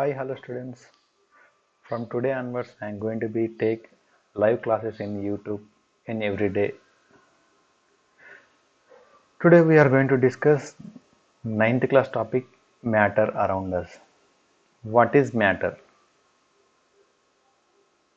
Hello students. From today onwards, I am going to be take live classes in YouTube in every day. Today we are going to discuss ninth class topic matter around us. What is matter?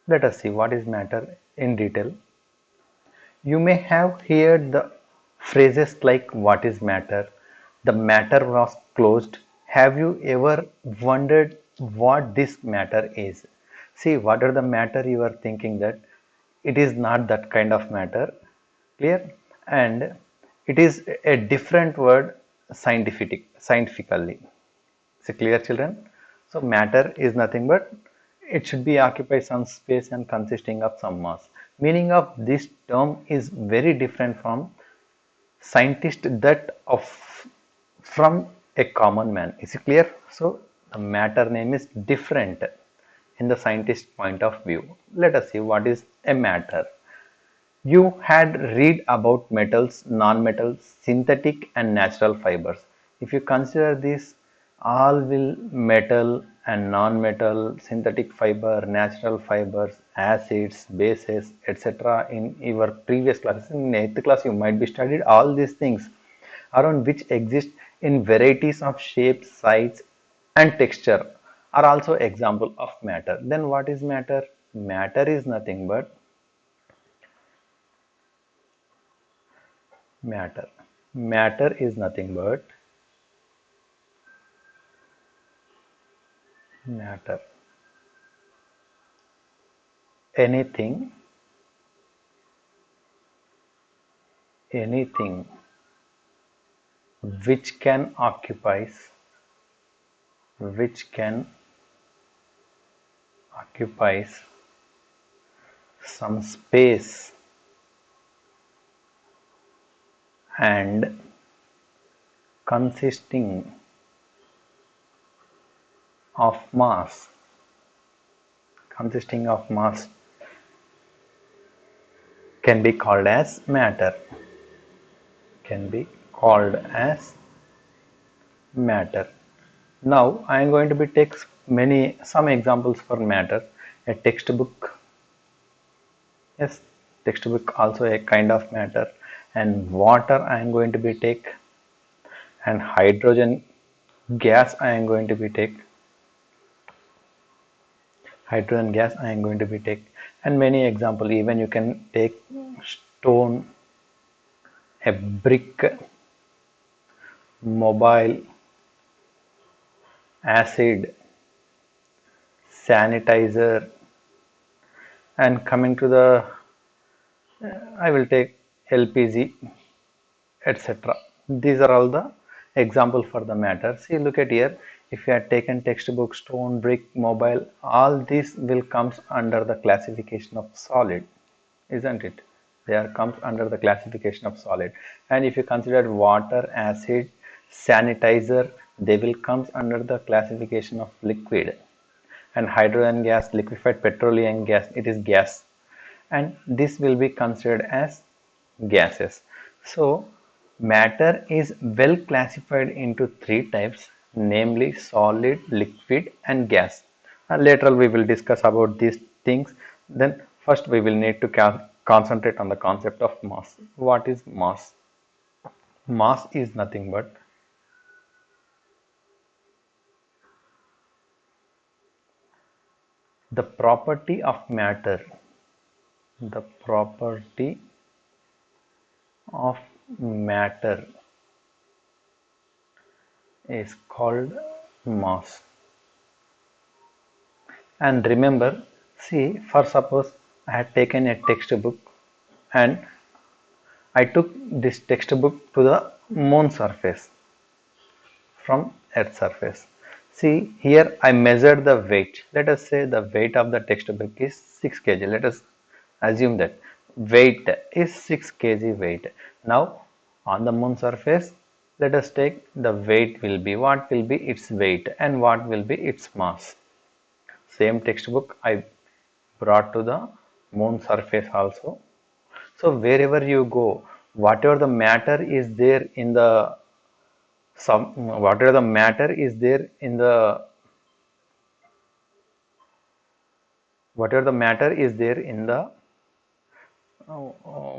Let us see what is matter in detail. You may have heard the phrases like what is matter? The matter was closed. Have you ever wondered what this matter is? See, what are the matter you are thinking that it is not that kind of matter, clear? And it is a different word scientifically. So clear children? So matter is nothing but it should be occupy some space and consisting of some mass. Meaning of this term is very different from scientist that of from a common man. Is it clear? So the matter name is different in the scientist point of view. Let us see what is a matter. You had read about metals, non-metals, synthetic and natural fibers. If you consider this, all will metal and non-metal, synthetic fiber, natural fibers, acids, bases, etc. in your previous classes. In 8th class, you might be studied all these things around which exist in varieties of shapes, size, and texture are also example of matter. Then what is matter? Matter is nothing but matter. Matter is nothing but matter. Anything, anything which can which can occupies some space and consisting of mass, consisting of mass can be called as matter. Can be called as matter. Now I am going to be take some examples for matter. A textbook, yes, textbook also a kind of matter, and water I am going to be take, and hydrogen gas I am going to be take, hydrogen gas I am going to be take, and many example. Even you can take stone, a brick, mobile, acid, sanitizer, and coming to the I will take LPG, etc. These are all the example for the matter. See, look at here. If you had taken textbook, stone, brick, mobile, all these will comes under the classification of solid, isn't it? They are comes under the classification of solid. And if you consider water, acid, sanitizer, they will comes under the classification of liquid. And hydrogen gas, liquefied petroleum gas, it is gas, and this will be considered as gases. So matter is well classified into three types, namely solid, liquid, and gas. Later we will discuss about these things. Then first we will need to concentrate on the concept of mass. What is mass? Mass is nothing but the property of matter, the property of matter is called mass. And remember, see, for suppose I had taken a textbook and I took this textbook to the moon surface from earth surface. See, here I measured the weight. Let us say the weight of the textbook is 6 kg. Let us assume that weight is 6 kg weight. Now on the moon surface, let us take the weight will be, what will be its weight and what will be its mass. Same textbook I brought to the moon surface also. So wherever you go, whatever the matter is there in the whatever the matter is there in the whatever the matter is there in the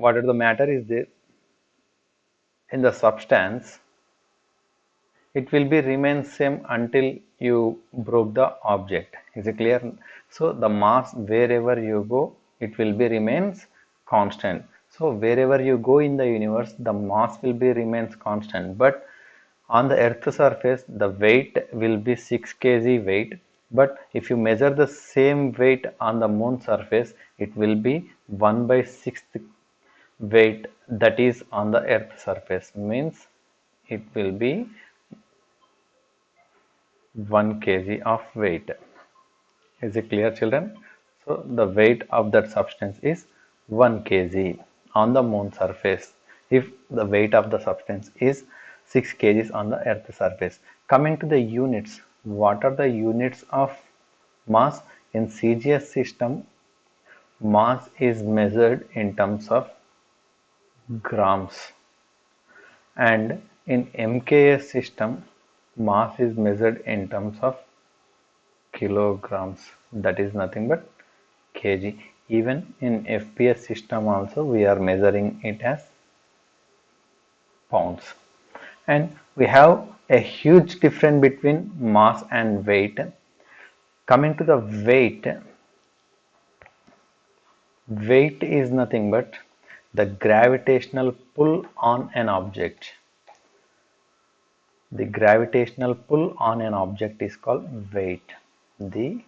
whatever the matter is there in the substance, it will be remain same until you broke the object. Is it clear? So the mass wherever you go, it will be remains constant. So wherever you go in the universe, the mass will be remains constant, but on the earth surface the weight will be 6 kg weight. But if you measure the same weight on the moon surface, it will be 1 by 6th weight that is on the earth surface, means it will be 1 kg of weight. Is it clear, children? So the weight of that substance is 1 kg on the moon surface, if the weight of the substance is 6 kgs on the earth surface. Coming to the units, what are the units of mass? In CGS system, mass is measured in terms of grams, and in MKS system, mass is measured in terms of kilograms, that is nothing but kg. Even in FPS system also we are measuring it as pounds. And we have a huge difference between mass and weight. Coming to the weight, weight is nothing but the gravitational pull on an object. The gravitational pull on an object is called weight. The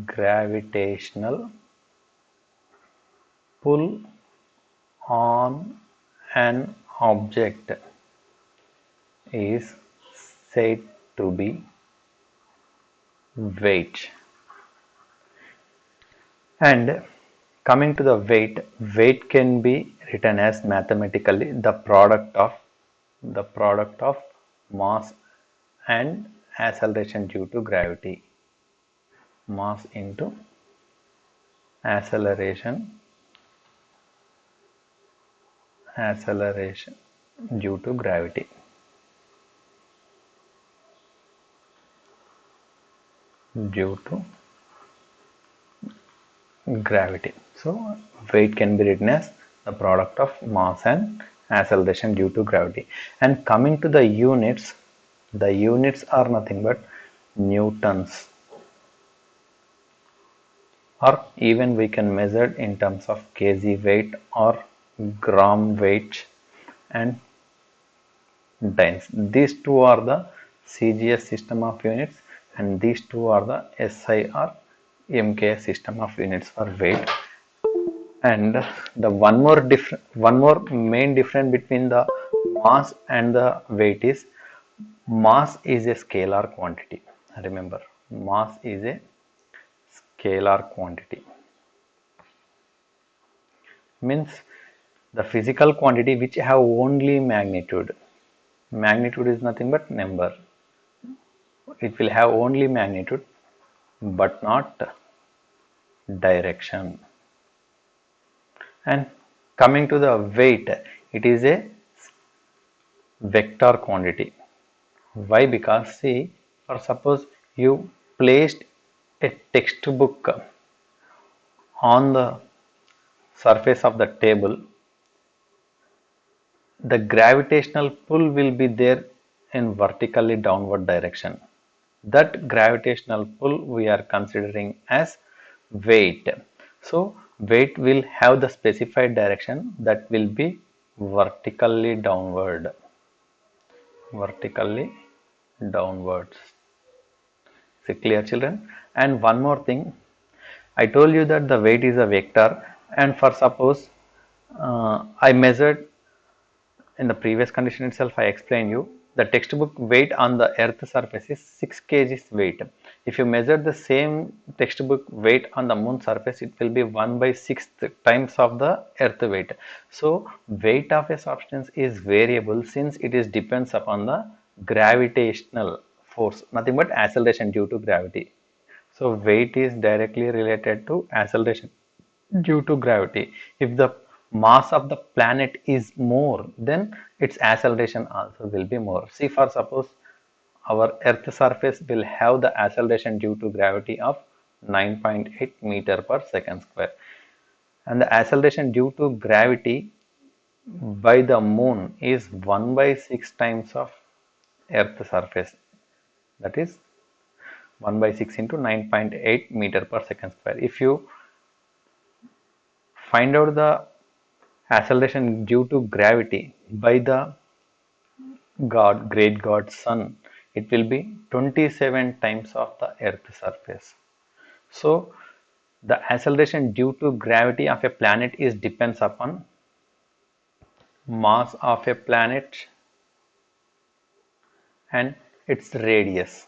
gravitational pull on an object is said to be weight. And coming to the weight, weight can be written as mathematically the product of mass and acceleration due to gravity. Mass into acceleration due to gravity. So weight can be written as the product of mass and acceleration due to gravity. And coming to the units are nothing but newtons, or even we can measure in terms of kg weight or gram weight and dynes. These two are the CGS system of units, and these two are the SI or MKS system of units for weight. And the one more main difference between the mass and the weight is mass is a scalar quantity. Remember, mass is a scalar quantity, means the physical quantity which have only magnitude. Magnitude is nothing but number. It will have only magnitude but not direction. And coming to the weight, it is a vector quantity. Why? Because see, for suppose you placed a textbook on the surface of the table, the gravitational pull will be there in vertically downward direction. That gravitational pull we are considering as weight. So weight will have the specified direction, that will be vertically downwards. Is it clear, children? And one more thing, I told you that the weight is a vector, and for suppose I measured in the previous condition itself, I explained you the textbook weight on the earth surface is 6 kg weight. If you measure the same textbook weight on the moon surface, it will be 1 by 6th times of the earth weight. So weight of a substance is variable since it is depends upon the gravitational force, nothing but acceleration due to gravity. So weight is directly related to acceleration due to gravity. If the mass of the planet is more, then its acceleration also will be more. See, for suppose our earth surface will have the acceleration due to gravity of 9.8 meter per second square. And the acceleration due to gravity by the moon is 1 by 6 times of Earth's surface. That is 1 by 6 into 9.8 meter per second square. If you find out the acceleration due to gravity by the great God sun, it will be 27 times of the Earth's surface. So the acceleration due to gravity of a planet is depends upon mass of a planet and its radius.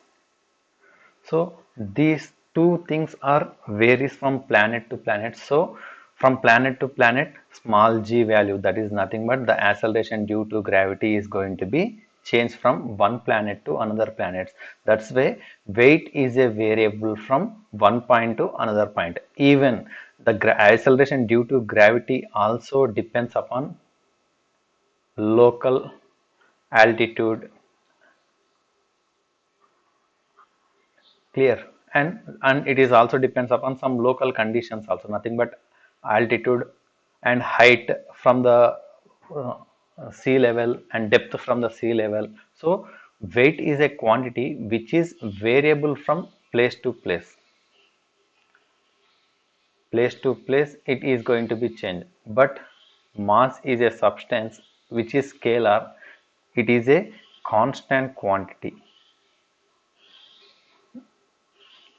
So these two things are varies from planet to planet. So from planet to planet, small g value, that is nothing but the acceleration due to gravity is going to be changed from one planet to another planet. That's why weight is a variable from one point to another point. Even the acceleration due to gravity also depends upon local altitude. Clear. And it is also depends upon some local conditions also, nothing but altitude and height from the uh, sea level and depth from the sea level. So weight is a quantity which is variable from place to place. Place to place it is going to be changed, but mass is a substance which is scalar. It is a constant quantity.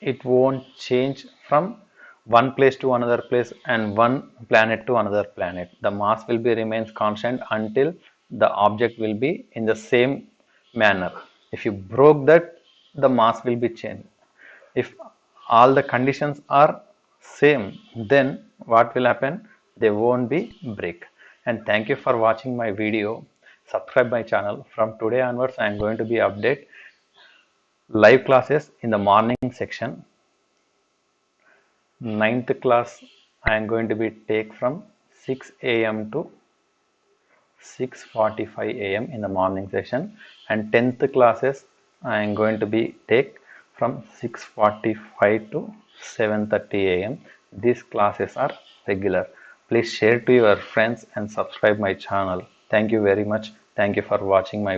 It won't change from one place to another place and one planet to another planet. The mass will be remains constant until the object will be in the same manner. If you broke that, the mass will be changed. If all the conditions are same, then what will happen? They won't be break. And thank you for watching my video. Subscribe my channel. From today onwards I am going to be update live classes in the morning section. Ninth class I am going to be take from 6 a.m. to 6:45 a.m. in the morning session, and 10th classes I am going to be take from 6:45 to 7:30 a.m. These classes are regular. Please share to your friends and subscribe my channel. Thank you very much. Thank you for watching my video.